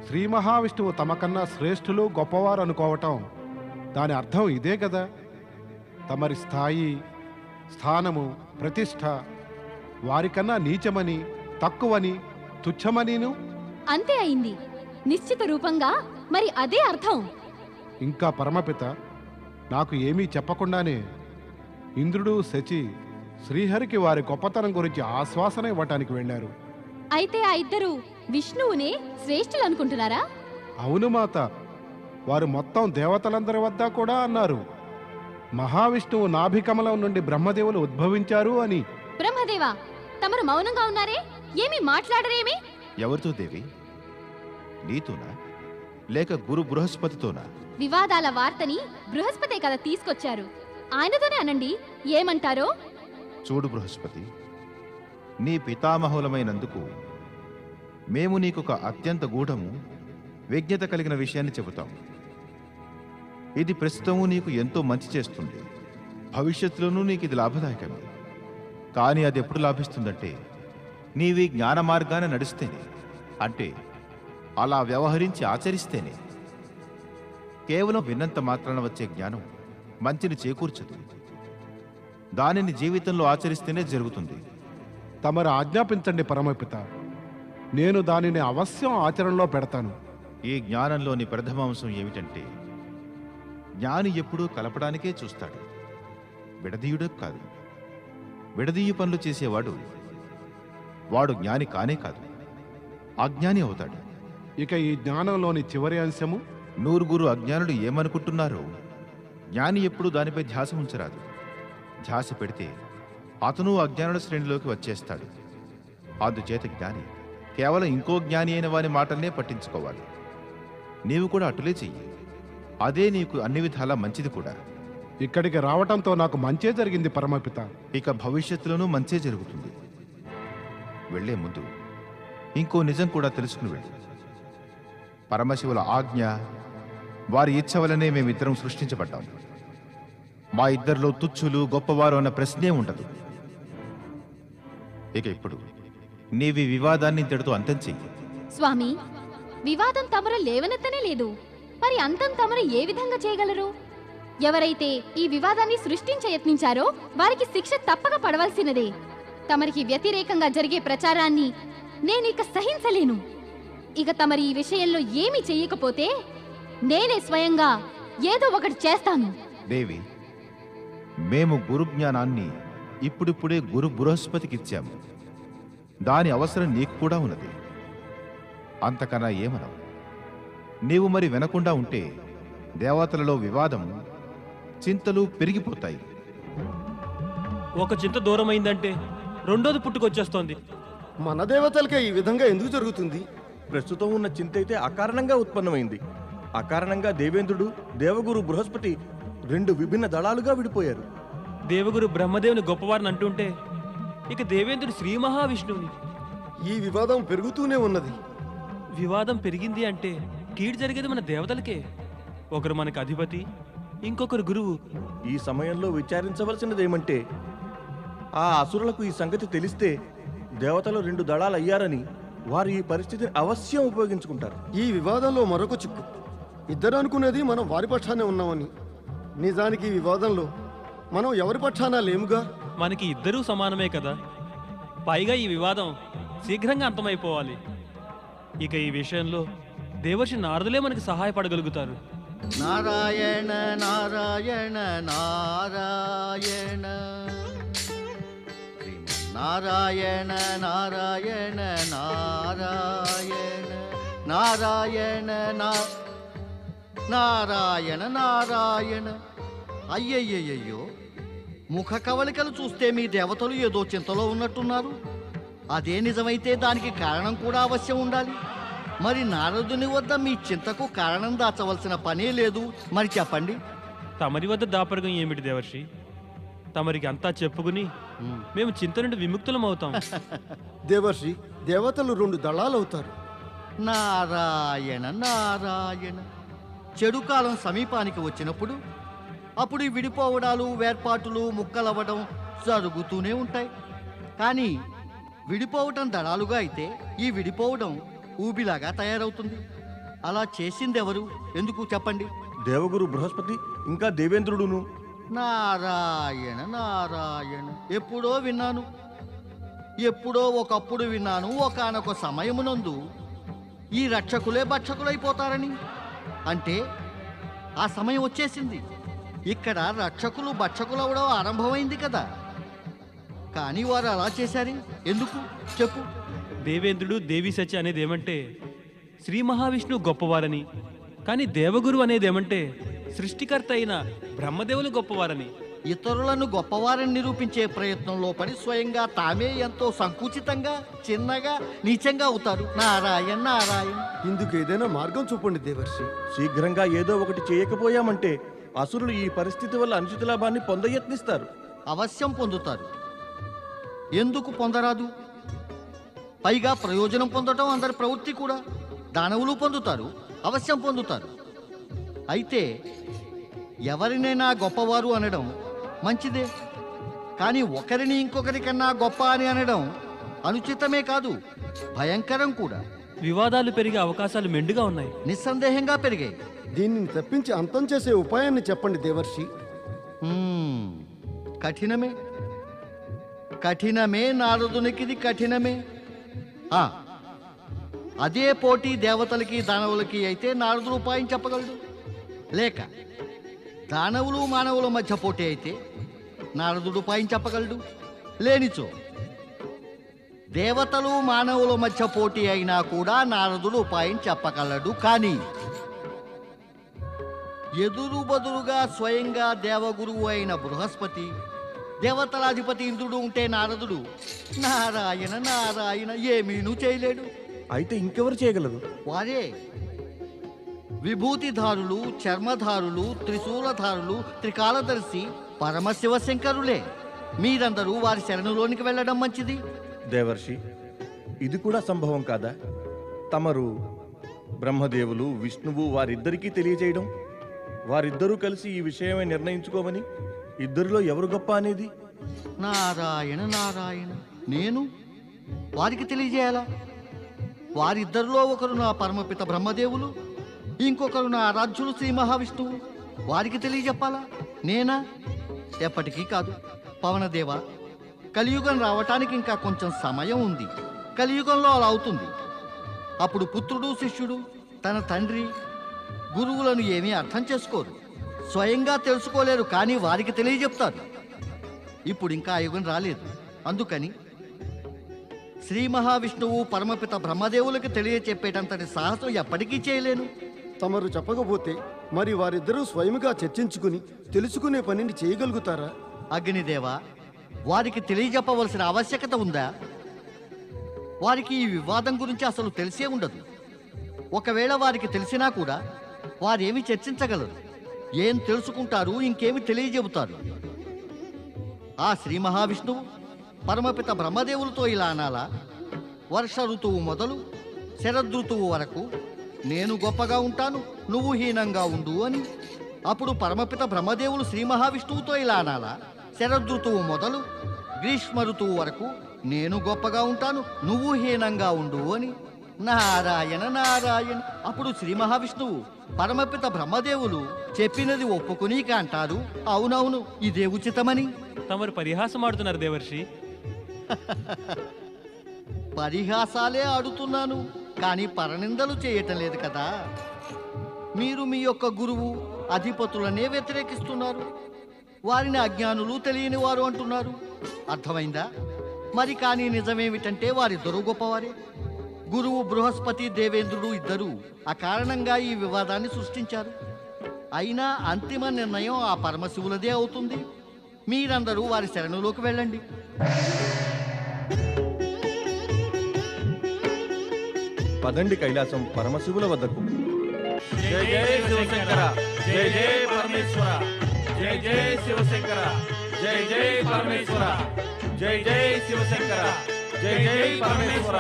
శ్రీ మహావిష్ణువు తమకన్నా శ్రేష్ఠులు గొప్పవారు అనుకోవటం దాని అర్థం ఇదే కదా. తమరి స్థాయి, స్థానము, ప్రతిష్ట వారికన్నా నీచమని, తక్కువని, తుచ్చమనిను అంతే అయింది. నిశ్చిత రూపంగా మరి అదే అర్థం. ఇంకా పరమపిత నాకు ఏమీ చెప్పకుండానే ఇంద్రుడు, శచి శ్రీహరికి వారి గొప్పతనం గురించి ఆశ్వాసన ఇవ్వటానికి వెళ్ళారు. అయితే ఆ ఇద్దరు విష్ణువునే శ్రేష్ఠులు అనుకుంటున్నారా? అవును మాత, వారు మొత్తం దేవతలందరి వద్ద కూడా అన్నారు మహావిష్ణువు నాభికమలం నుండి బ్రహ్మదేవులు ఉద్భవించారు అని. బ్రహ్మదేవా, తమరు మౌనంగా ఉన్నారే, ఏమీ మాట్లాడరేమి? ఎవరితో దేవి? నీతోనా లేక గురు బృహస్పతితోనా? వివాదాల వార్తని బృహస్పతే కదా తీసుకొచ్చారు. ఆయనతోనే అనండి, ఏమంటారో. చూడు బృహస్పతి, నీ పితామహులమైనందుకు మేము నీకొక అత్యంత గూఢము, విజ్ఞత కలిగిన విషయాన్ని చెబుతాం. ఇది ప్రస్తుతము నీకు ఎంతో మంచి చేస్తుంది, భవిష్యత్తులోనూ నీకు ఇది లాభదాయకమే. కానీ అది ఎప్పుడు లాభిస్తుందంటే నీవి జ్ఞాన మార్గాన నడిస్తేనే, అంటే అలా వ్యవహరించి ఆచరిస్తేనే. కేవలం విన్నంత మాత్రాన వచ్చే జ్ఞానం మంచిని చేకూర్చదు, దానిని జీవితంలో ఆచరిస్తేనే జరుగుతుంది. తమరు ఆజ్ఞాపించండి పరమపిత, నేను దానిని అవశ్యం ఆచరణలో పెడతాను. ఈ జ్ఞానంలోని ప్రథమాంశం ఏమిటంటే జ్ఞాని ఎప్పుడూ కలపడానికే చూస్తాడు, విడదీయుడు కాదు. విడదీయు పనులు చేసేవాడు వాడు జ్ఞాని కానే కాదు, అజ్ఞాని అవుతాడు. ఇక ఈ జ్ఞానంలోని చివరి అంశము, నూరుగురు అజ్ఞానులు ఏమనుకుంటున్నారో జ్ఞాని ఎప్పుడూ దానిపై ధ్యాస ఉంచరాదు. ధ్యాస పెడితే అతను అజ్ఞానుల శ్రేణిలోకి వచ్చేస్తాడు. అందుచేత జ్ఞాని కేవలం ఇంకో జ్ఞాని అయిన వారి మాటలనే పట్టించుకోవాలి. నీవు కూడా అటులే చెయ్యి, అదే నీకు అన్ని విధాలా మంచిది కూడా. ఇక్కడికి రావటంతో నాకు మంచే జరిగింది పరమపిత. ఇక భవిష్యత్తులోనూ మంచే జరుగుతుంది. వెళ్లే ముందు ఇంకో నిజం కూడా తెలుసుకుని వెళ్ళి, పరమశివుల ఆజ్ఞ, వారి ఇచ్ఛ వలనే మేమిద్దరం సృష్టించబడ్డాం. మా ఇద్దరిలో తుచ్చులు గొప్పవారు అన్న ప్రశ్నే ఉండదు. ఇక ఇప్పుడు నీవి వివాదాన్ని ఇంతటితో అంతం చెయ్యి. స్వామి, వివాదం తమరు లేవనెత్తనే లేదు, మరి అంతం తమరు ఏ విధంగా చేయగలరు? ఎవరైతే ఈ వివాదాన్ని సృష్టించ యత్నించారో వారికి శిక్ష తప్పక పడవలసినదే. తమరికి వ్యతిరేకంగా జరిగే ప్రచారాన్ని నేనిక సహించలేను. ఇక తమరి ఈ విషయంలో ఏమీ చెయ్యకపోతే నేనే స్వయంగా ఏదో ఒకటి చేస్తాను. దేవి, మేము గురు జ్ఞానాన్ని ఇప్పుడిప్పుడే గురు బృహస్పతికి ఇచ్చాము. దాని అవసరం నీకు కూడా ఉన్నది. అంతకన్నా ఏమనవు. నీవు మరి వినకుండా ఉంటే దేవతలలో వివాదం, చింతలు పెరిగిపోతాయి. ఒక చింత దూరమైందంటే రెండోది పుట్టుకొచ్చేస్తోంది. మన దేవతలకే ఈ విధంగా ఎందుకు జరుగుతుంది? ప్రస్తుతం ఉన్న చింత అయితే అకారణంగా ఉత్పన్నమైంది. అకారణంగా దేవేంద్రుడు, దేవగురు బృహస్పతి రెండు విభిన్న దళాలుగా విడిపోయారు. దేవగురు బ్రహ్మదేవుని గొప్పవారిని అంటుంటే ఇక దేవేంద్రుడు శ్రీ మహావిష్ణువుని. ఈ వివాదం పెరుగుతూనే ఉన్నది. వివాదం పెరిగింది అంటే కీడు జరిగేది మన దేవతలకే. ఒకరు మనకు అధిపతి, ఇంకొకరు గురువు. ఈ సమయంలో విచారించవలసినదేమంటే ఆ అసురులకు ఈ సంగతి తెలిస్తే దేవతలు రెండు దళాలు అయ్యారని వారు ఈ పరిస్థితిని అవశ్యం ఉపయోగించుకుంటారు. ఈ వివాదంలో మరొక చిక్కు, ఇద్దరు అనుకునేది మనం వారి పక్షానే ఉన్నామని. నిజానికి ఈ వివాదంలో మనం ఎవరి పక్షాన లేముగా. మనకి ఇద్దరూ సమానమే కదా. పైగా ఈ వివాదం శీఘ్రంగా అంతమైపోవాలి. ఇక ఈ విషయంలో దేవర్షి నారదులే మనకి సహాయపడగలుగుతారు. నారాయణ నారాయణ నారాయణ, నారాయణ నారాయణ నారాయణ, నారాయణ నారాయణ నారాయణ. అయ్యయ్యయ్యో, ముఖ కవలికలు చూస్తే మీ దేవతలు ఏదో చింతలో ఉన్నట్టున్నారు. అదే నిజమైతే దానికి కారణం కూడా అవశ్యం ఉండాలి. మరి నారదుని వద్ద మీ చింతకు కారణం దాచవలసిన పనే లేదు. మరి చెప్పండి. తమరి వద్ద దాపరికం ఏమిటి దేవర్షి? తమరికి అంతా చెప్పుకుని మేము చింత నుండి విముక్తులం అవుతాం. దేవర్షి, దేవతలు రెండు దళాలవుతారు. నారాయణ నారాయణ. చెడు కాలం సమీపానికి వచ్చినప్పుడు అప్పుడు ఈ విడిపోవడాలు, వేర్పాటులు, ముక్కలవ్వడం జరుగుతూనే ఉంటాయి. కానీ విడిపోవటం దళాలుగా అయితే ఈ విడిపోవడం ఊబిలాగా తయారవుతుంది. అలా చేసిందెవరు? ఎందుకు చెప్పండి? దేవగురు బృహస్పతి ఇంకా దేవేంద్రుడును. నారాయణ నారాయణ, ఎప్పుడో విన్నాను, ఎప్పుడో ఒకప్పుడు విన్నాను. ఒకానొక సమయమునందు ఈ రక్షకులే భక్షకులైపోతారని. అంటే ఆ సమయం వచ్చేసింది. ఇక్కడ రక్షకులు భక్షకులవడం ఆరంభమైంది కదా. కానీ వారు అలా చేశారు ఎందుకు చెప్పు? దేవేంద్రుడు దేవి సచి అనేది ఏమంటే శ్రీ మహావిష్ణువు గొప్పవారని, కానీ దేవగురు అనేది ఏమంటే సృష్టికర్త అయిన బ్రహ్మదేవులు గొప్పవారని. ఇతరులను గొప్పవారని నిరూపించే ప్రయత్నంలో పడి స్వయంగా తామే ఎంతో సంకుచితంగా, చిన్నగా, నీచంగా అవుతారు. నారాయణ నారాయణ. ఇందుకు ఏదైనా మార్గం చూపండి దేవర్షి. శీఘ్రంగా ఏదో ఒకటి చేయకపోయామంటే అసురులు ఈ పరిస్థితి వల్ల అనుచిత లాభాన్ని పొందయత్నిస్తారు. అవశ్యం పొందుతారు. ఎందుకు పొందరాదు? పైగా ప్రయోజనం పొందటం అందరి ప్రవృత్తి కూడా. దానవులు పొందుతారు, అవశ్యం పొందుతారు. అయితే ఎవరినైనా గొప్పవారు అనడం మంచిదే, కానీ ఒకరిని ఇంకొకరి కన్నా గొప్ప అని అనడం అనుచితమే కాదు, భయంకరం కూడా. వివాదాలు పెరిగే అవకాశాలు మెండుగా ఉన్నాయి. నిస్సందేహంగా పెరిగాయి. దీనిని తప్పించి అంతం చేసే ఉపాయాన్ని చెప్పండి దేవర్షి. కఠినమే, కఠినమే, నారదునికిది కఠినమే. అదే పోటీ దేవతలకి దానవులకి అయితే నారదుడు ఉపాయం చెప్పగలడు. లేక దానవులు మానవుల మధ్య పోటీ అయితే నారదుడు ఉపాయం చెప్పగలడు. లేనిచో దేవతలు మానవుల మధ్య పోటీ అయినా కూడా నారదుడు ఉపాయం చెప్పగలడు. కానీ ఎదురు బదురుగా స్వయంగా దేవగురువు అయిన బృహస్పతి, దేవతలాధిపతి ఇంద్రుడు ఉంటే నారదుడు నారాయణ నారాయణ ఏమీనూ చేయలేడు. అయితే ఇంకెవరు చేయగలరు? వారే విభూతిధారులు, చర్మధారులు, త్రిశూలధారులు, త్రికాలదర్శి పరమశివశంకరులే. మీరందరూ వారి శరణులోనికి వెళ్ళడం మంచిది. దేవర్షి, ఇది కూడా సంభవం కాదా? తమరు బ్రహ్మదేవులు, విష్ణువు వారిద్దరికీ తెలియజేయడం, వారిద్దరూ కలిసి ఈ విషయమై నిర్ణయించుకోమని, ఇద్దరిలో ఎవరు గొప్ప అనేది. నారాయణ నారాయణ, నేను వారికి తెలియజేయాలా? వారిద్దరిలో ఒకరు నా పరమపిత బ్రహ్మదేవులు, ఇంకొకరు నా ఆరాధ్యులు శ్రీ మహావిష్ణువు. వారికి తెలియజెప్పాలా? నేనా? ఎప్పటికీ కాదు. పవనదేవ, కలియుగం రావటానికి ఇంకా కొంచెం సమయం ఉంది. కలియుగంలో అలా అవుతుంది. అప్పుడు పుత్రుడు శిష్యుడు తన తండ్రి గురువులను ఏమీ అర్థం చేసుకోరు, స్వయంగా తెలుసుకోలేరు, కానీ వారికి తెలియజెప్తారు. ఇప్పుడు ఇంకా ఆ యుగం రాలేదు. అందుకని శ్రీ మహావిష్ణువు పరమపిత బ్రహ్మదేవులకు తెలియచెప్పేటంతటి సాహసం ఎప్పటికీ చేయలేను. తమరు చెప్పకపోతే మరి వారిద్దరూ స్వయముగా చర్చించుకుని తెలుసుకునే పనిని చేయగలుగుతారా? అగ్నిదేవ, వారికి తెలియజెప్పవలసిన ఆవశ్యకత ఉందా? వారికి ఈ వివాదం గురించి అసలు తెలిసే ఉండదు. ఒకవేళ వారికి తెలిసినా కూడా వారేమి చర్చించగలరు? ఏం తెలుసుకుంటారు? ఇంకేమి తెలియజెబుతారు? ఆ శ్రీ మహావిష్ణువు పరమపిత బ్రహ్మదేవులతో ఇలా అనాలా? వర్ష ఋతువు మొదలు శరదృతువు వరకు నేను గొప్పగా ఉంటాను, నువ్వు హీనంగా ఉండు అని. అప్పుడు పరమపిత బ్రహ్మదేవులు శ్రీ మహావిష్ణువుతో ఇలా అనాలా? శరదృతువు మొదలు గ్రీష్మ ఋతువు వరకు నేను గొప్పగా ఉంటాను, నువ్వు హీనంగా ఉండు అని. నారాయణ నారాయణ. అప్పుడు శ్రీ మహావిష్ణువు పరమపిత బ్రహ్మదేవులు చెప్పినది ఒప్పుకుని అంటారు, అవునవును, ఇదే ఉచితమని. తమరు పరిహాసం ఆడుతున్నారు దేవర్షి. పరిహాసాలే ఆడుతున్నాను, కానీ పరనిందలు చేయటం లేదు కదా. మీరు మీ యొక్క గురువు అధిపతులనే వ్యతిరేకిస్తున్నారు, వారిని అజ్ఞానులు, తెలియని వారు అంటున్నారు. అర్థమైందా? మరి కానీ నిజమేమిటంటే వారిద్దరూ గొప్పవారే. గురువు బృహస్పతి, దేవేంద్రుడు ఇద్దరూ అకారణంగా ఈ వివాదాన్ని సృష్టించారు. అయినా అంతిమ నిర్ణయం ఆ పరమశివులదే అవుతుంది. మీరందరూ వారి శరణులోకి వెళ్ళండి. పదండి కైలాసం పరమశివుల వద్దకు. జై జై శివశంకర, జై జై పరమేశ్వర, జై జై శివశంకర, జై జై పరమేశ్వర, జై జై శివశంకర, జై జై పరమేశ్వర.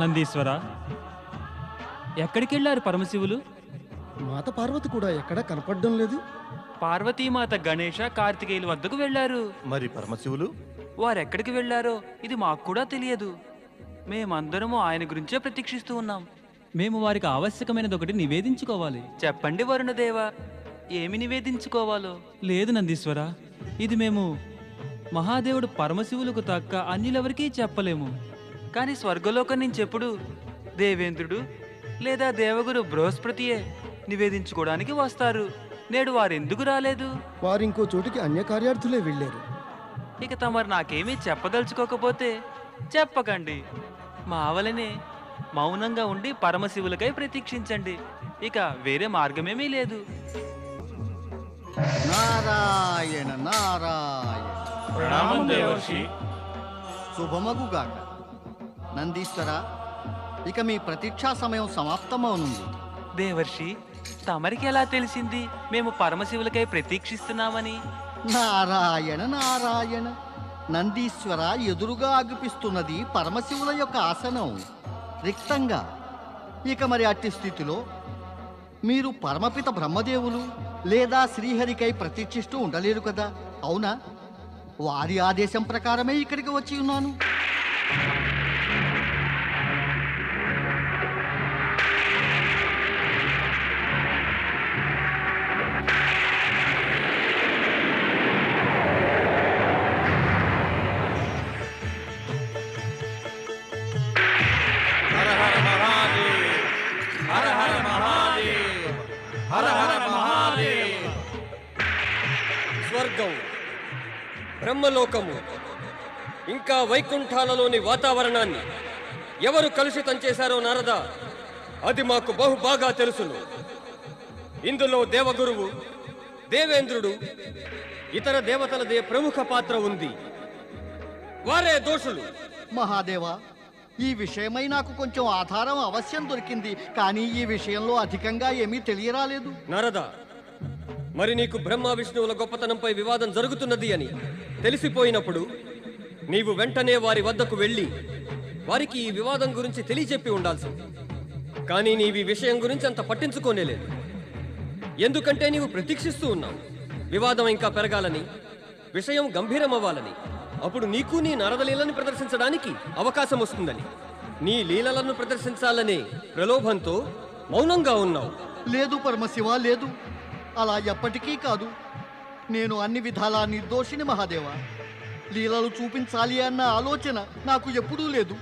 నందీశ్వర, ఎక్కడికి వెళ్ళారు పరమశివులు? మాత పార్వతి కూడా ఎక్కడా కనపడడం లేదు. పార్వతీమాత గణేష, కార్తికేయుల వద్దకు వెళ్ళారు. మరి పరమశివులు? వారెక్కడికి వెళ్ళారో ఇది మాకు కూడా తెలియదు. మేమందరము ఆయన గురించే ప్రతీక్షిస్తూ ఉన్నాం. మేము వారికి ఆవశ్యకమైనది ఒకటి నివేదించుకోవాలి. చెప్పండి వరుణదేవా, ఏమి నివేదించుకోవాలో? లేదు నందీశ్వర, ఇది మేము మహాదేవుడు పరమశివులకు తక్క అన్యులెవరికీ చెప్పలేము. కానీ స్వర్గలోకం నుంచి ఎప్పుడు దేవేంద్రుడు లేదా దేవగురు బృహస్పతియే నివేదించుకోవడానికి వస్తారు. నేడు వారెందుకు రాలేదు? వారింకో చోటికి అన్య కార్యార్థులే వెళ్ళారు. ఇక తమరు నాకేమీ చెప్పదలుచుకోకపోతే చెప్పకండి. మా వలనే మౌనంగా ఉండి పరమశివులకై ప్రతీక్షించండి. ఇక వేరే మార్గమేమీ లేదు. నారాయణ నారాయణ. ప్రణామం దేవర్షి. శుభమగుగాక. నందీశ్వర, ఇక మీ ప్రతీక్షా సమయం సమాప్తమవునుంది. దేవర్షి, తమరికి ఎలా తెలిసింది మేము పరమశివులకై ప్రతీక్షిస్తున్నామని? నారాయణ నారాయణ. నందీశ్వర, ఎదురుగా అగుపిస్తున్నది పరమశివుల యొక్క ఆసనం, రిక్తంగా. ఇక మరి అట్టి స్థితిలో మీరు పరమపిత బ్రహ్మదేవులు లేదా శ్రీహరికై ప్రతీక్షిస్తూ ఉండలేరు కదా, అవునా? వారి ఆదేశం ప్రకారమే ఇక్కడికి వచ్చి ఉన్నాను. హర హర మహాదేవ్, హర హర మహాదేవ్, హర హర మహాదేవ్. స్వర్గం, బ్రహ్మలోకము, ఇంకా వైకుంఠాలలోని వాతావరణాన్ని ఎవరు కలుషితం చేశారో నారద, అది మాకు బాగా తెలుసును. ఇందులో దేవగురువు, దేవేంద్రుడు, ఇతర దేవతలదే ప్రముఖ పాత్ర ఉంది. వారే దోషులు. మహాదేవా, ఈ విషయమై నాకు కొంచెం ఆధారం అవశ్యం దొరికింది, కానీ ఈ విషయంలో అధికంగా ఏమీ తెలియరాలేదు. నారద, మరి నీకు బ్రహ్మ విష్ణువుల గొప్పతనంపై వివాదం జరుగుతున్నది అని తెలిసిపోయినప్పుడు నీవు వెంటనే వారి వద్దకు వెళ్ళి వారికి ఈ వివాదం గురించి తెలియచెప్పి ఉండాల్సింది. కానీ నీవు ఈ విషయం గురించి అంత పట్టించుకోనేలేదు. ఎందుకంటే నీవు ప్రతీక్షిస్తూ ఉన్నావు వివాదం ఇంకా పెరగాలని, విషయం గంభీరమవ్వాలని. అప్పుడు నీకు నీ నారద లీలను ప్రదర్శించడానికి అవకాశం వస్తుందని. నీ లీలలను ప్రదర్శించాలనే ప్రలోభంతో మౌనంగా ఉన్నావు. లేదు పరమశివ, లేదు. అలా ఎప్పటికీ కాదు. నేను అన్ని విధాలా నిర్దోషిని మహాదేవా. లీలలు చూపించాలి అన్న ఆలోచన నాకు ఎప్పుడూ లేదు.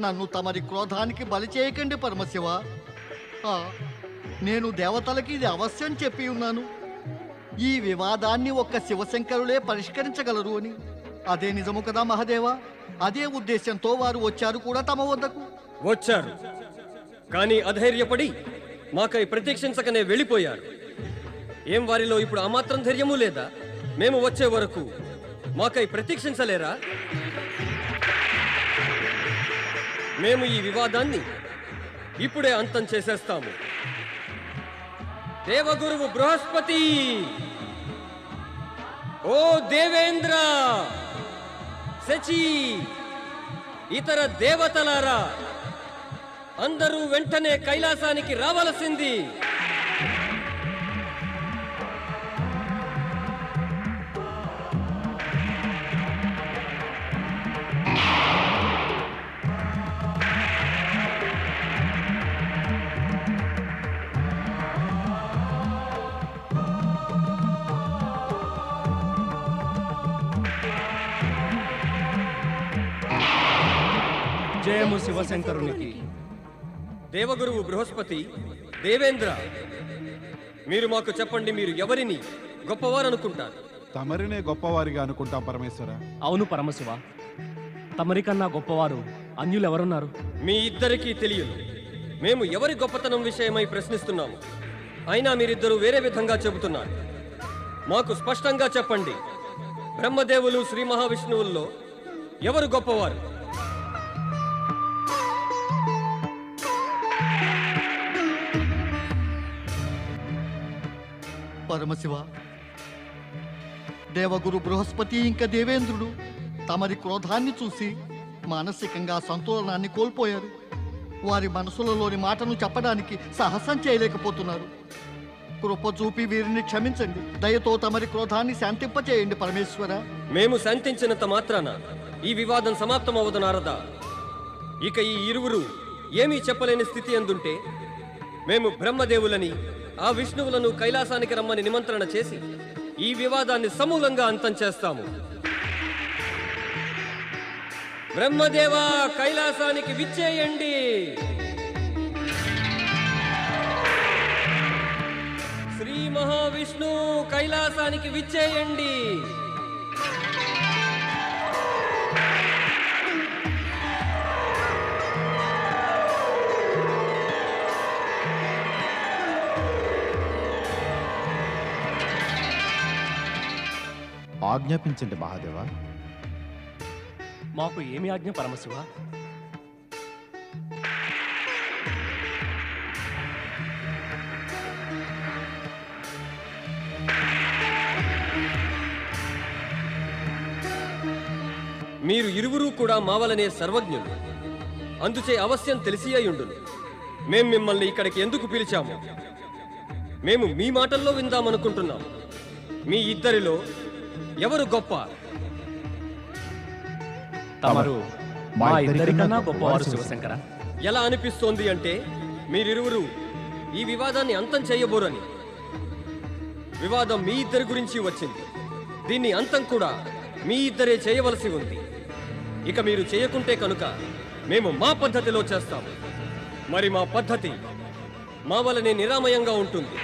నన్ను తమరి క్రోధానికి బలి చేయకండి పరమశివ. నేను దేవతలకి ఇది అవశ్యం చెప్పి ఉన్నాను, ఈ వివాదాన్ని ఒక్క శివశంకరులే పరిష్కరించగలరు అని. అదే నిజము కదా మహాదేవా? అదే ఉద్దేశంతో వారు వచ్చారు కూడా తమ వద్దకు. వచ్చారు, కానీ అధైర్యపడి మాకై ప్రతీక్షించకనే వెళ్ళిపోయారు. ఏం వారిలో ఇప్పుడు ఆ మాత్రం ధైర్యమూ లేదా? మేము వచ్చే వరకు మాకై ప్రతీక్షించలేరా? మేము ఈ వివాదాన్ని ఇప్పుడే అంతం చేసేస్తాము. దేవగురువు బృహస్పతి, ఓ దేవేంద్ర, శచి, ఇతర దేవతలారా, అందరూ వెంటనే కైలాసానికి రావలసింది. జయము శివశంకరునికి. దేవగురువు బృహస్పతి, దేవేంద్ర, మీరు మాకు చెప్పండి, మీరు ఎవరిని గొప్పవారనుకుంటారు? తమరినే గొప్పవారిగా అనుకుంటాం పరమేశ్వర. అవును పరమశివ, తమరికన్నా గొప్పవారు అన్యులెవరున్నారు? మీ ఇద్దరికీ తెలియదు. మేము ఎవరి గొప్పతనం విషయమై ప్రశ్నిస్తున్నాము, అయినా మీరిద్దరూ వేరే విధంగా చెబుతున్నారు. మాకు స్పష్టంగా చెప్పండి, బ్రహ్మదేవులు శ్రీ మహావిష్ణువుల్లో ఎవరు గొప్పవారు? పరమశివ, దేవగురు బృహస్పతి ఇంకా దేవేంద్రుడు తమరి క్రోధాన్ని చూసి మానసికంగా సంతులనాన్ని కోల్పోయారు. వారి మనసులలోని మాటను చెప్పడానికి సాహసం చేయలేకపోతున్నారు. కృప చూపి వీరిని క్షమించండి. దయతో తమరి క్రోధాన్ని శాంతింపచేయండి పరమేశ్వర. మేము శాంతించినంత మాత్రాన ఈ వివాదం సమాప్తమవదు నారద. ఇక ఈ ఇరువురు ఏమీ చెప్పలేని స్థితి అందుంటే మేము బ్రహ్మదేవులని ఆ విష్ణువులను కైలాసానికి రమ్మని నిమంత్రణ చేసి ఈ వివాదాన్ని సమూలంగా అంతం చేస్తాము. బ్రహ్మదేవా కైలాసానికి విచ్చేయండి. శ్రీ మహావిష్ణు కైలాసానికి విచ్చేయండి. ఆజ్ఞాపించండి మహాదేవా. మాకు ఏమి ఆజ్ఞ పరమశివ? మీరు ఇరువురు కూడా మావలనే సర్వజ్ఞులు, అందుచే అవశ్యం తెలిసి అయ్యుండును. మేం మిమ్మల్ని ఇక్కడికి ఎందుకు పిలిచాము? మేము మీ మాటల్లో విందామనుకుంటున్నాం. మీ ఇద్దరిలో ఎవరు గొప్ప? తమరు మా ఇద్దరికన్నా గొప్పవారు శివశంకర. ఎలా అనిపిస్తోంది అంటే మీరిరువురు ఈ వివాదాన్ని అంతం చేయబోరని. వివాదం మీ ఇద్దరి గురించి వచ్చింది. దీన్ని అంతం కూడా మీ ఇద్దరే చేయవలసి ఉంది. ఇక మీరు చేయకుంటే కనుక మేము మా పద్ధతిలో చేస్తాము. మరి మా పద్ధతి మా వలనే నిరామయంగా ఉంటుంది.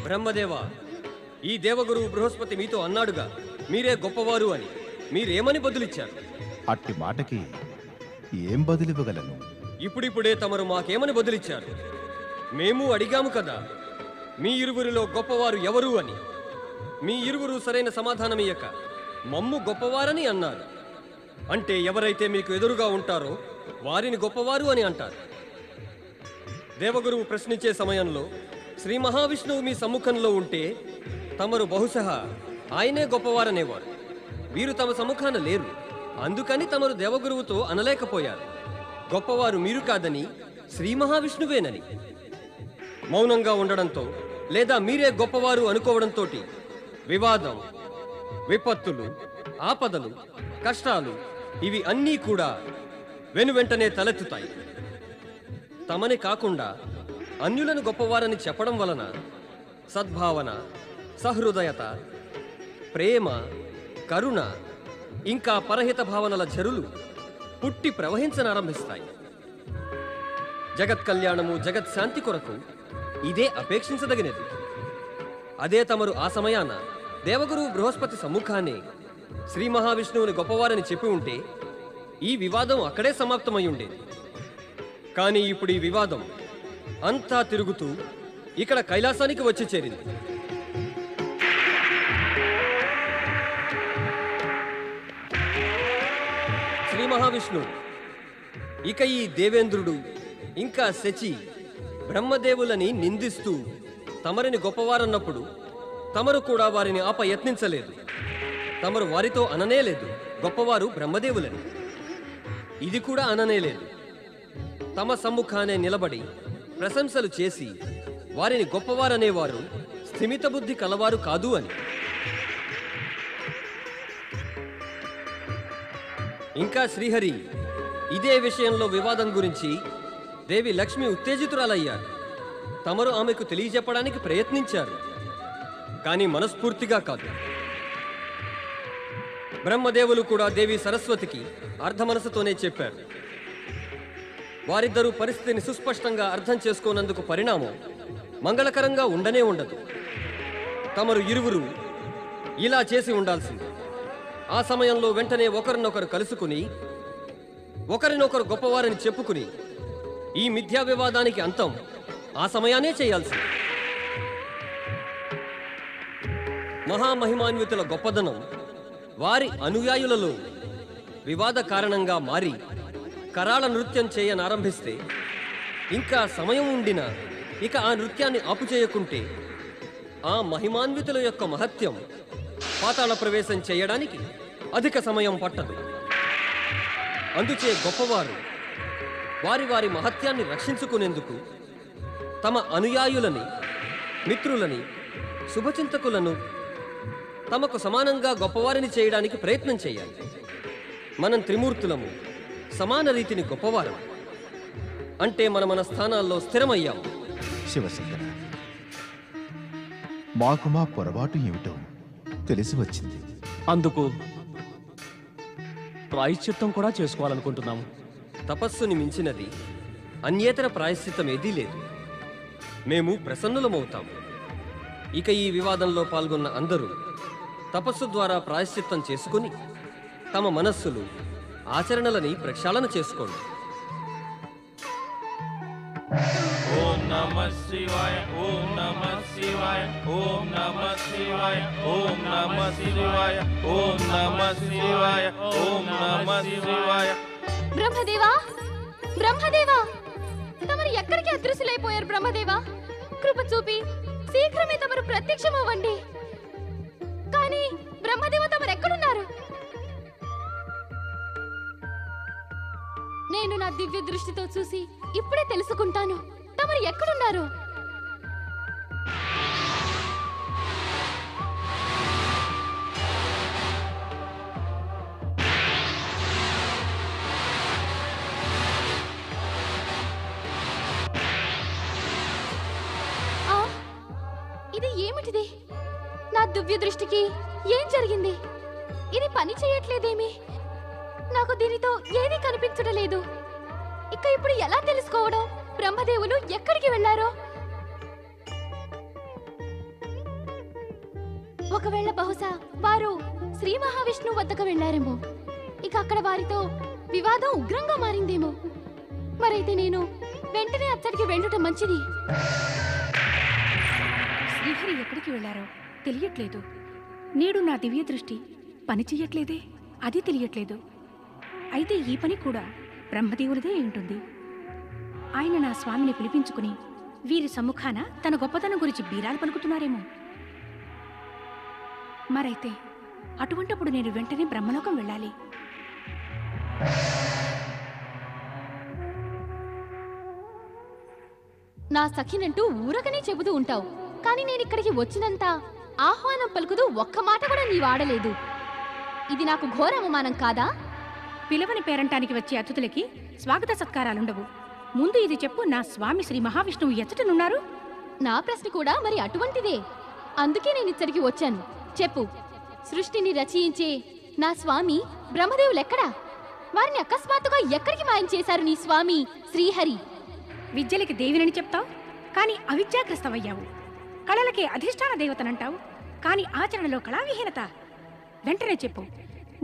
బ్రహ్మదేవ, ఈ దేవగురువు బృహస్పతి మీతో అన్నాడుగా మీరే గొప్పవారు అని. మీరేమని బదులిచ్చారు? అట్టి మాటకి ఏం బదులివ్వగలను? ఇప్పుడిప్పుడే తమరు మాకేమని బదులిచ్చారు? మేము అడిగాము కదా మీ ఇరువురిలో గొప్పవారు ఎవరు అని. మీ ఇరువురు సరైన సమాధానమియ్యక మమ్ము గొప్పవారని అన్నారు. అంటే ఎవరైతే మీకు ఎదురుగా ఉంటారో వారిని గొప్పవారు అని అంటారు. దేవగురువు ప్రశ్నించే సమయంలో శ్రీ మహావిష్ణువు మీ సమ్ముఖంలో ఉంటే తమరు బహుశా ఆయనే గొప్పవారనేవారు. వీరు తమ సముఖాన లేరు, అందుకని తమరు దేవగురువుతో అనలేకపోయారు. గొప్పవారు మీరు కాదని శ్రీ మహావిష్ణువేనని. మౌనంగా ఉండడంతో లేదా మీరే గొప్పవారు అనుకోవడంతో వివాదం, విపత్తులు, ఆపదలు, కష్టాలు ఇవి అన్నీ కూడా వెనువెంటనే తలెత్తుతాయి. తమని కాకుండా అన్యులను గొప్పవారని చెప్పడం వలన సద్భావన, సహృదయత, ప్రేమ, కరుణ ఇంకా పరహిత భావనల చెరులు పుట్టి ప్రవహించనారంభిస్తాయి. జగత్ కళ్యాణము, జగత్ శాంతి కొరకు ఇదే అపేక్షించదగినది. అదే తమరు ఆ సమయాన దేవగురువు బృహస్పతి సమ్ముఖాన్ని శ్రీ మహావిష్ణువుని గొప్పవారని చెప్పి ఉంటే ఈ వివాదం అక్కడే సమాప్తమై ఉండేది. కానీ ఇప్పుడు ఈ వివాదం అంతా తిరుగుతూ ఇక్కడ కైలాసానికి వచ్చి చేరింది. శ్రీ మహావిష్ణువు ఇక ఈ దేవేంద్రుడు ఇంకా శచి బ్రహ్మదేవులని నిందిస్తూ తమరిని గొప్పవారన్నప్పుడు తమరు కూడా వారిని యత్నించలేదు. తమరు వారితో అననేలేదు గొప్పవారు బ్రహ్మదేవులని. ఇది కూడా అననేలేదు. తమ సమ్ముఖానే నిలబడి ప్రశంసలు చేసి వారిని గొప్పవారనేవారు స్థిమిత బుద్ధి కలవారు కాదు అని. ఇంకా శ్రీహరి ఇదే విషయంలో వివాదం గురించి దేవి లక్ష్మి ఉత్తేజితురాలయ్యారు. తమరు ఆమెకు తెలియజెప్పడానికి ప్రయత్నించారు, కానీ మనస్ఫూర్తిగా కాదు. బ్రహ్మదేవులు కూడా దేవి సరస్వతికి అర్ధ మనసుతోనే చెప్పారు. వారిద్దరూ పరిస్థితిని సుస్పష్టంగా అర్థం చేసుకోనందుకు పరిణామం మంగళకరంగా ఉండనే ఉండదు. తమరు ఇరువురు ఇలా చేసి ఉండాల్సింది. ఆ సమయంలో వెంటనే ఒకరినొకరు కలుసుకుని ఒకరినొకరు గొప్పవారని చెప్పుకుని ఈ మిథ్యా వివాదానికి అంతం ఆ సమయానే చేయాల్సింది. మహామహిమాన్వితుల గొప్పదనం వారి అనుయాయులలో వివాద కారణంగా మారి కరాళ నృత్యం చేయనారంభిస్తే ఇంకా సమయం ఉండినా ఇక ఆ నృత్యాన్ని ఆపుచేయకుంటే ఆ మహిమాన్వితుల యొక్క మహత్యం పాతాళ ప్రవేశం చేయడానికి అధిక సమయం పట్టదు. అందుచే గొప్పవారు వారి వారి మహత్యాన్ని రక్షించుకునేందుకు తమ అనుయాయులని, మిత్రులని, శుభచింతకులను తమకు సమానంగా గొప్పవారిని చేయడానికి ప్రయత్నం చేయాలి. మనం త్రిమూర్తులము సమాన రీతిని గొప్పవారం అంటే మన స్థానాల్లో స్థిరమయ్యాము. శివశంకర, మాకు మా పొరపాటు ఏమిటో తెలిసి వచ్చింది. అందుకు ప్రాయశ్చిత్తం కూడా చేసుకోవాలనుకుంటున్నాము. తపస్సుని మించినది అన్యేతర ప్రాయశ్చిత్తం ఏదీ లేదు. మేము ప్రసన్నులమవుతాము. ఇక ఈ వివాదంలో పాల్గొన్న అందరూ తపస్సు ద్వారా ప్రాయశ్చిత్తం చేసుకుని తమ మనస్సులు ఆచరణలని ప్రక్షాళన చేసుకోండి. ఓం నమః శివాయ, ఓం నమః శివాయ, ఓం నమః శివాయ, ఓం నమః శివాయ, ఓం నమః శివాయ, ఓం నమః శివాయ. బ్రహ్మదేవా, బ్రహ్మదేవా, తమరు ఎక్కడికి అదృశ్యులైపోయారు? బ్రహ్మదేవా, కృప చూపి శీఘ్రమే తమరు ప్రత్యక్షమవ్వండి. కానీ బ్రహ్మదేవ, తమరు ఎక్కడున్నారు? నేను నా దివ్య దృష్టితో చూసి ఇప్పుడే తెలుసుకుంటాను తమరు ఎక్కడున్నారు. ఇది ఏమిటిది? నా దివ్య దృష్టికి ఏం జరిగింది? ఇది పని చేయట్లేదేమి? నాకు దీనితో ఏదీ కనిపించడం లేదు. ఇక ఇప్పుడు ఎలా తెలుసుకోవడం బ్రహ్మదేవులు ఎక్కడికి వెళ్ళారో? ఒకవేళ బహుశా వారు శ్రీ మహావిష్ణువు వద్దకు వెళ్ళారేమో. ఇక అక్కడ వారితో వివాదం ఉగ్రంగా మారిందేమో. మరైతే నేను వెంటనే అచ్చడికి వెళ్ళటం మంచిది. శ్రీహరి ఎక్కడికి వెళ్ళారో తెలియట్లేదు. నేడు నా దివ్య దృష్టి పని చెయ్యట్లేదే, అది తెలియట్లేదు. అయితే ఈ పని కూడా బ్రహ్మదేవులదే ఉంటుంది. ఆయన నా స్వామిని పిలిపించుకుని వీరి సమ్ముఖాన తన గొప్పతనం గురించి బీరాలు పలుకుతున్నారేమో. మరైతే అటువంటప్పుడు నేను వెంటనే బ్రహ్మలోకం వెళ్ళాలి. నా సఖినంటూ ఊరకనే చెబుతూ ఉంటావు, కానీ నేను ఇక్కడికి వచ్చినంత ఆహ్వానం పలుకుతూ ఒక్క మాట కూడా నీ వాడలేదు. ఇది నాకు ఘోర అవమానం కాదా? పిలవని పేరంటానికి వచ్చే అతిథులకి స్వాగత సత్కారాలుండవు. ముందు ఇది చెప్పు, నా స్వామి శ్రీ మహావిష్ణువు ఎచ్చటనున్నారు? నా ప్రశ్న కూడా మరి అటువంటిదే. అందుకే నేను ఇక్కడికి వచ్చాను. చెప్పు, సృష్టిని రచయించే నా స్వామి బ్రహ్మదేవులెక్కడా? వారిని అకస్మాత్తుగా ఎక్కడికి మాయం చేశారు నీ స్వామి శ్రీహరి? విద్యలకి దేవినని చెప్తావు, కానీ అవిద్యాగ్రస్తమయ్యావు. కళలకే అధిష్టాన దేవతనంటావు, కానీ ఆచరణలో కళావిహీనత. వెంటనే చెప్పు,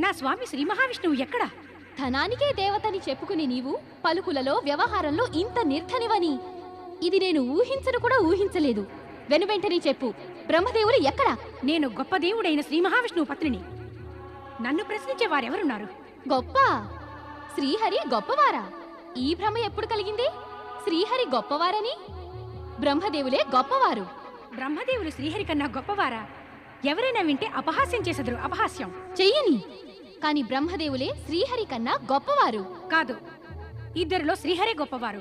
నా స్వామి శ్రీ మహావిష్ణువు ఎక్కడా? ధనానికే దేవతని చెప్పుకుని నీవు పలుకులలో వ్యవహారంలో ఇంత నిర్ధనివని ఇది నేను ఊహించను కూడా ఊహించలేదు. వెనువెంటనే చెప్పు, బ్రహ్మదేవులు ఎక్కడా? నేను గొప్ప దేవుడైన శ్రీ మహావిష్ణువు పత్నిని. నన్ను ప్రశ్నించే వారెవరున్నారు? గొప్ప శ్రీహరి గొప్పవారా? ఈ భ్రమ ఎప్పుడు కలిగింది? శ్రీహరి గొప్పవారని? బ్రహ్మదేవులే గొప్పవారు. బ్రహ్మదేవులు శ్రీహరి కన్నా గొప్పవారా? ఎవరైనా వింటే అపహాస్యం చేసెదరు. అపహాస్యం చెయ్యని. కాని బ్రహ్మదేవులే శ్రీహరి కన్నా గొప్పవారు. కాదు, ఇద్దరిలో శ్రీహరే గొప్పవారు.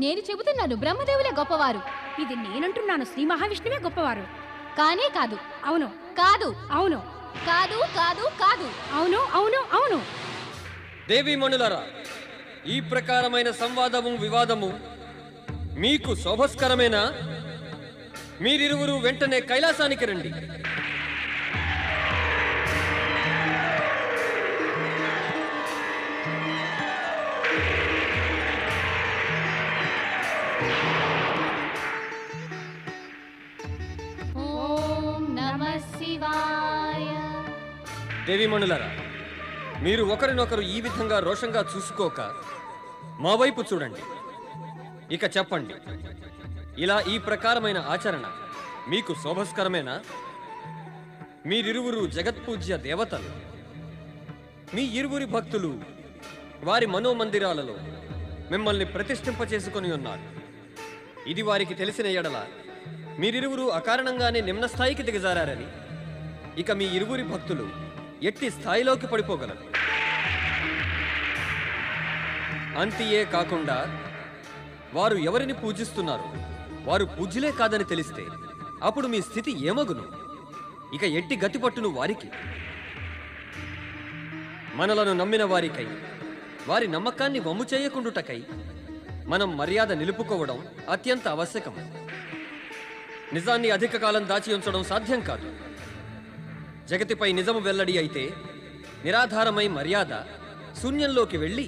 నేను చెబుతున్నాను బ్రహ్మదేవులే గొప్పవారు. ఇది నేనంటున్నాను, శ్రీ మహావిష్ణువే గొప్పవారు. కానే కాదు. అవును కాదు. అవును కాదు కాదు కాదు. అవును అవును అవును. దేవీమణులారా, ఈ ప్రకారమైన సంవాదము వివాదము మీకు శోభస్కరమేనా? మీరిరువురు వెంటనే కైలాసానికి రండి. ఓం నమః శివాయ. దేవీమణులారా, మీరు ఒకరినొకరు ఈ విధంగా రోషంగా చూసుకోక మా వైపు చూడండి. ఇక చెప్పండి, ఇలా ఈ ప్రకారమైన ఆచరణ మీకు శోభస్కరమేనా? మీరిరువురు జగత్పూజ్య దేవతలు. మీ ఇరువురి భక్తులు వారి మనోమందిరాలలో మిమ్మల్ని ప్రతిష్ఠింపచేసుకొని ఉన్నారు. ఇది వారికి తెలిసిన ఎడల మీరిరువురు అకారణంగానే నిమ్న స్థాయికి దిగజారని ఇక మీ ఇరువురి భక్తులు ఎట్టి స్థాయిలోకి పడిపోగలరు. అంతియే కాకుండా వారు ఎవరిని పూజిస్తున్నారు వారు పూజ్యులే కాదని తెలిస్తే అప్పుడు మీ స్థితి ఏమగును? ఇక ఎట్టి గతిపట్టును వారికి. మనలను నమ్మిన వారికై, వారి నమ్మకాన్ని వమ్ము చేయకుండుటకై మనం మర్యాద నిలుపుకోవడం అత్యంత ఆవశ్యకం. నిజాన్ని అధిక కాలం దాచి ఉంచడం సాధ్యం కాదు. జగతిపై నిజము వెల్లడి అయితే నిరాధారమై మర్యాద శూన్యంలోకి వెళ్ళి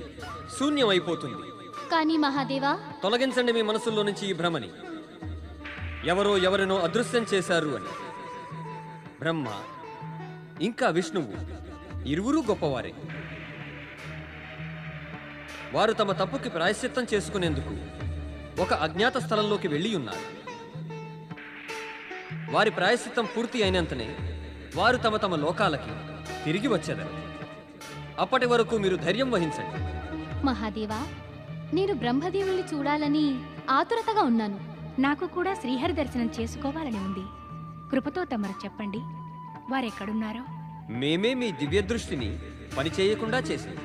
శూన్యమైపోతుంది. కానీ మహాదేవా, తొలగించండి మీ మనసుల్లో నుంచి ఈ భ్రమని. ఎవరో ఎవరినో అదృశ్యం చేశారు అని. బ్రహ్మ ఇంకా విష్ణువు ఇరువురూ గొప్పవారే. వారు తమ తప్పుకి ప్రాయశ్చిత్తం చేసుకునేందుకు ఒక అజ్ఞాత స్థలంలోకి వెళ్ళి ఉన్నారు. వారి ప్రాయశ్చిత్తం పూర్తి అయినంతనే వారు తమ తమ లోకాలకి తిరిగి వచ్చేదరు. అప్పటి వరకు మీరు ధైర్యం వహించండి. మహాదేవా, నేను బ్రహ్మదేవుల్ని చూడాలని ఆతురతగా ఉన్నాను. నాకు కూడా శ్రీహరి దర్శనం చేసుకోవాలని ఉంది. కృపతో తమరు చెప్పండి, వారెక్కడున్నారో. మేమే మీ దివ్య దృష్టిని పనిచేయకుండా చేసింది.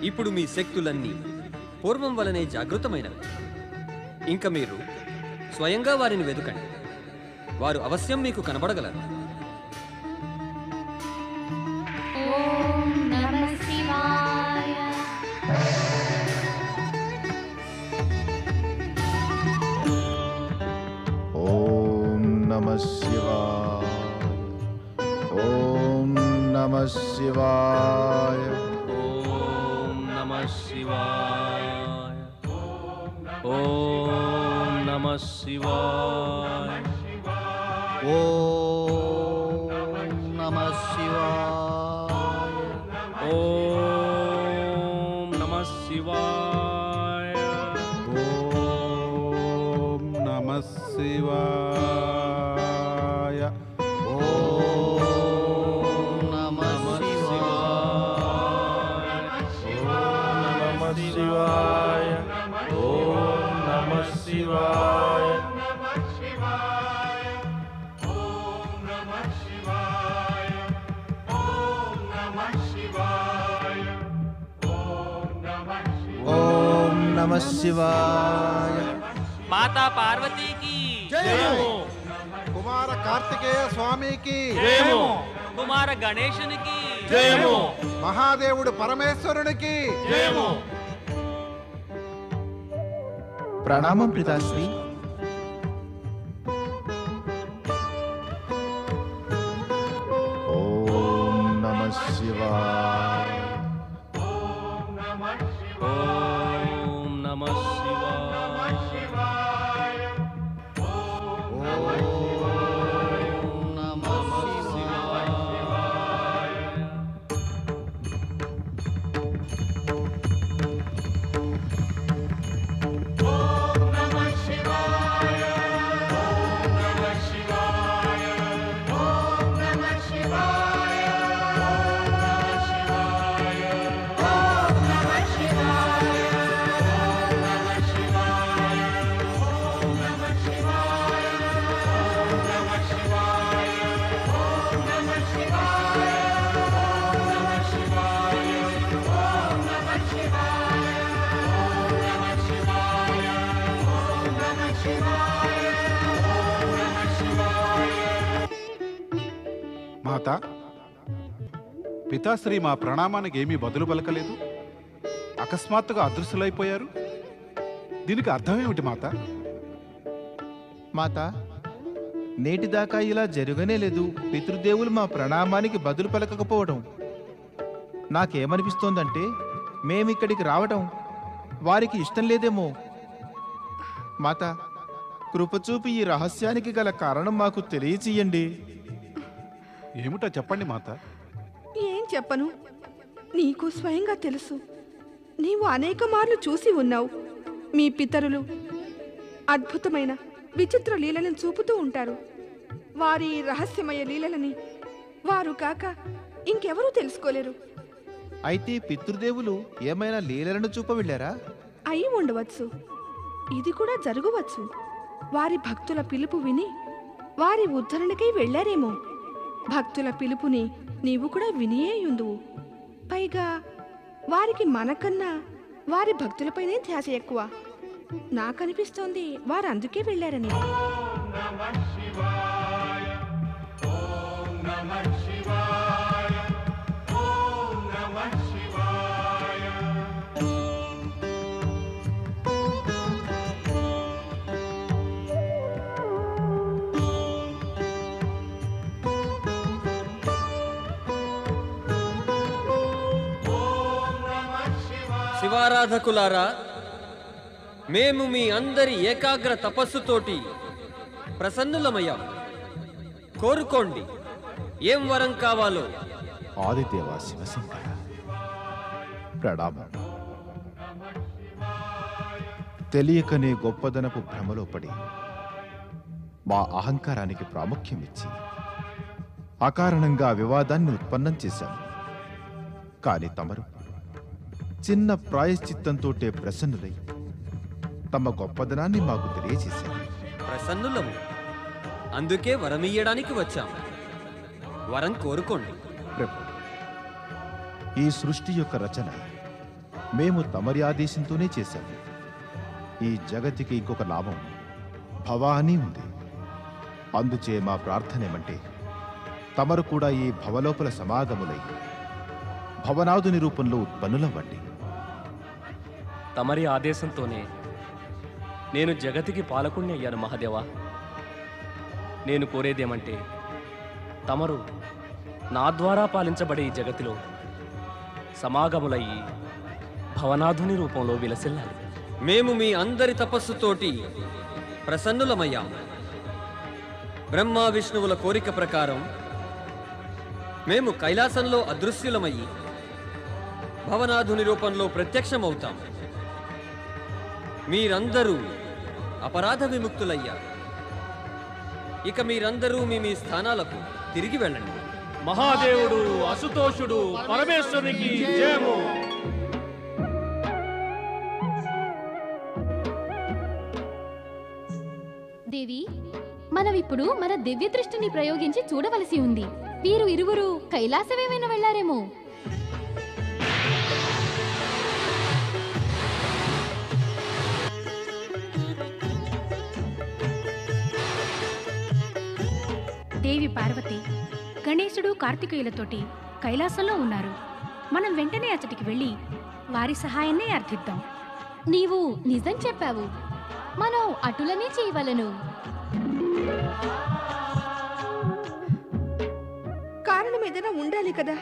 ఇప్పుడు మీ శక్తులన్నీ పూర్వం వలనే జాగృతమైనవి. ఇంక మీరు స్వయంగా వారిని వెతుకండి. వారు అవశ్యం మీకు కనబడగలరు. ఓం నమః శివాయ. ఓం నమః శివాయ. ఓం నమః శివాయ. ఓం నమః శివాయ. ఓం నమః శివాయ. ఓం నమః శివాయ. ఓం నమః శివాయ. ఓం నమః శివాయ. ఓం నమః శివాయ. ఓం నమః శివాయ. ఓం నమః శివాయ. మాతా పార్వతీకి, కుమార కార్తికేయ స్వామికి, కుమార గణేశునికి, మహాదేవుడు పరమేశ్వరునికి. ప్రణామం పితాశ్రీ. ఓం నమః శివాయ. ఓం నమః శివాయ. మాత, పితాశ్రీ మా ప్రణామానికి ఏమీ బదులు పలకలేదు. అకస్మాత్తుగా అదృశ్యులైపోయారు. దీనికి అర్థమేమిటి మాత? మాత, నేటిదాకా ఇలా జరగనే లేదు. పితృదేవులు మా ప్రణామానికి బదులు పలకకపోవడం. నాకేమనిపిస్తోందంటే మేమిక్కడికి రావటం వారికి ఇష్టం లేదేమో. మాత, కృపచూపి ఈ రహస్యానికి గల కారణం మాకు తెలియచేయండి. ఏమిటో చెప్పండి మాత. ఏం చెప్పను, నీకు స్వయంగా తెలుసు. నీవు అనేక మార్లు చూసి ఉన్నావు. మీ పితరులు అద్భుతమైన విచిత్ర లీలలను చూపుతూ ఉంటారు. వారి రహస్యమయ లీలలని వారు కాక ఇంకెవరూ తెలుసుకోలేరు. అయితే పితృదేవులు ఏమైనా లీలలను చూప వెళ్ళారా? అయి ఉండవచ్చు. ఇది కూడా జరగవచ్చు. వారి భక్తుల పిలుపు విని వారి ఉద్ధరణకై వెళ్ళారేమో. భక్తుల పిలుపుని నీవు కూడా వినియే యుందువు. పైగా వారికి మనకన్నా వారి భక్తులపైనే ధ్యాస ఎక్కువ. నాకనిపిస్తోంది వారు అందుకే వెళ్ళారని. ఓం నమః శివాయ. ఓం శివారాధకులారా, మేము మీ అందరి ఏకాగ్ర తపస్సుతోటి ప్రసన్నులమయ్యాం. కోరుకోండి, ఏం వరం కావాలో. ఆదిదేవ శివశంకర ప్రణామం. తెలియకనే గొప్పదనపు భ్రమలో పడి మా అహంకారానికి ప్రాముఖ్యమిచ్చి అకారణంగా వివాదాన్ని ఉత్పన్నం చేశాం. కాని తమరు చిన్న ప్రాయశ్చిత్తంతోటే ప్రసన్నులై తమ గొప్పదనాన్ని మాకు తెలియజేశారు. ప్రసన్నులము, అందుకే వరమియ్యడానికి వచ్చాం. వరం కోరుకోండి. ప్రభు, ఈ సృష్టి యొక్క రచన మేము తమరి ఆదేశంతోనే చేశాము. ఈ జగతికి ఇంకొక లాభం భవానీ ఉంది. అందుచే మా ప్రార్థన ఏమంటే తమరు కూడా ఈ భవలోపల సమాగములై భవనాదుని రూపంలో ఉత్పన్నులవ్వండి. తమరి ఆదేశంతోనే నేను జగతికి పాలకుణ్ణి అయ్యాను మహాదేవా. నేను కోరేదేమంటే తమరు నా ద్వారా పాలించబడే ఈ జగతిలో సమాగములయ్యి భవనాధుని రూపంలో విలసిల్లాలి. మేము మీ అందరి తపస్సుతోటి ప్రసన్నులమయ్యాం. బ్రహ్మ విష్ణువుల కోరిక ప్రకారం మేము కైలాసంలో అదృశ్యులమయ్యి భవనాధుని రూపంలో ప్రత్యక్షమవుతాం. మీరందరూ అపరాధ విముక్తులయ్యారు. ఇక మీరందరూ మీ మీ స్థానాలకు తిరిగి వెళ్ళండి. మహాదేవుడు అసుతోషుడు పరమేశ్వరునికి జయము. దేవి, మనమిప్పుడు మన దివ్య దృష్టిని ప్రయోగించి చూడవలసి ఉంది. వీరు ఇరువురు కైలాసమేమైనా వెళ్లారేమో. దేవి పార్వతి గణేశుడు కార్తికేయులతోటి కైలాసంలో ఉన్నారు. మనం వెంటనే అతడికి వెళ్ళి వారి సహాయాన్నే అర్థిద్దాం. నీవు నిజం చెప్పావు. మనం అటులనే చేయవలను. కారణం ఏదైనా ఉండాలి కదా.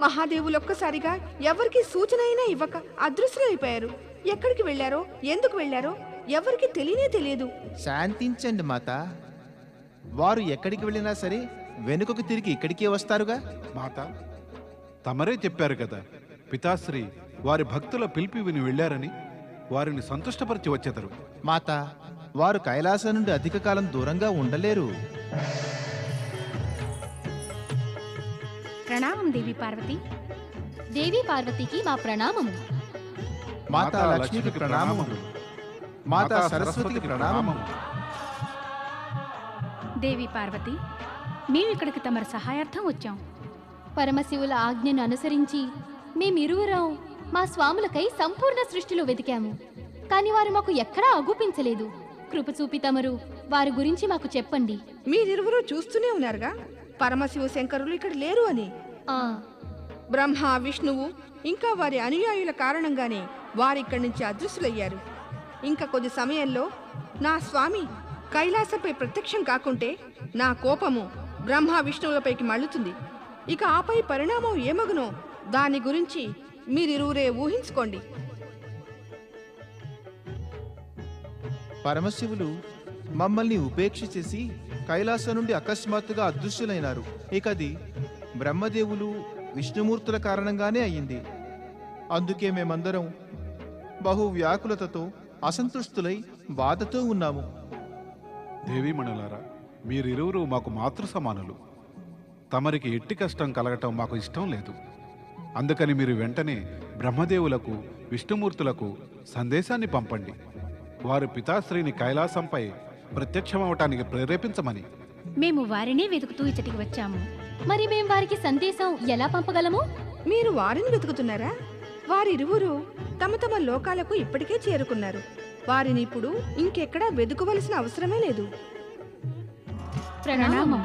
మహాదేవులు ఒక్కసారిగా ఎవరికి సూచన అయినా ఇవ్వక అదృశ్యులైపోయారు. ఎక్కడికి వెళ్ళారో, ఎందుకు వెళ్ళారో ఎవరికి తెలియనే తెలియదు. శాంతించండి మాత. వారు ఎక్కడికి వెళ్ళినా సరే వెనుకకు తిరిగి ఇక్కడికే వస్తారుగా. మాత, తమరే చెప్పారు కదా, పితాశ్రీ వారి భక్తుల పిలిపి విని వెళ్ళారని. వారిని సంతుష్టపరిచి వచ్చేదరు. మాత, వారు కైలాసం నుండి అధిక కాలం దూరంగా ఉండలేరు. ప్రణామం దేవి పార్వతి. దేవి పార్వతికి మా ప్రణామము. మాతా లక్ష్మికి ప్రణామములు. మాతా సరస్వతికి ప్రణామములు. దేవి పార్వతి, మేము ఇక్కడికి తమరి సహాయార్థం వచ్చాం. పరమశివుల ఆజ్ఞను అనుసరించి మేమిరువురం మా స్వాములకై సంపూర్ణ సృష్టిలో వెతికాము. కాని వారు మాకు ఎక్కడా అగుపించలేదు. కృప చూపి తమరు వారి గురించి మాకు చెప్పండి. మీరిరువురు చూస్తూనే ఉన్నారుగా, పరమశివ శంకరులు ఇక్కడ లేరు అని. బ్రహ్మ విష్ణువు ఇంకా వారి అనుయాయుల కారణంగానే వారిక్కడి నుంచి అదృశ్యులయ్యారు. ఇంకా కొద్ది సమయంలో నా స్వామి కైలాసంపై ప్రత్యక్షం కాకుంటే నా కోపము బ్రహ్మ విష్ణువులపైకి మళ్ళుతుంది. ఇక ఆపై పరిణామం ఏమగునో దాని గురించి మీరిరువురే ఊహించుకోండి. పరమశివులు మమ్మల్ని ఉపేక్ష చేసి కైలాసం నుండి అకస్మాత్తుగా అదృశ్యులైనారు. ఇక అది బ్రహ్మదేవులు విష్ణుమూర్తుల కారణంగానే అయ్యింది. అందుకే మేమందరం బహు వ్యాకులతతో అసంతృష్టులై బాధతో ఉన్నాము. దేవీమణులారా, మీరిరువురు మాకు మాతృ సమానులు. తమరికి ఎట్టి కష్టం కలగటం మాకు ఇష్టం లేదు. అందుకని మీరు వెంటనే బ్రహ్మదేవులకు విష్ణుమూర్తులకు సందేశాన్ని పంపండి. వారు పితాశ్రీని కైలాసంపై ప్రత్యక్షమవటానికి ప్రేరేపించమని. మేము వారినే వెతుకుతూ ఇచ్చటికి వచ్చాము. మరి మేం వారికి సందేశం ఎలా పంపగలము? మీరు వారిని వెతుకుతున్నారా? వారిరువురు తమ తమ లోకాలకు ఇప్పటికే చేరుకున్నారు. వారిని ఇప్పుడు ఇంకెక్కడా వెతుకవలసిన అవసరమే లేదు. ప్రణామం.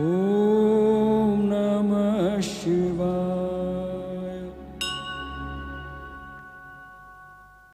ఓం నమః శివాయ.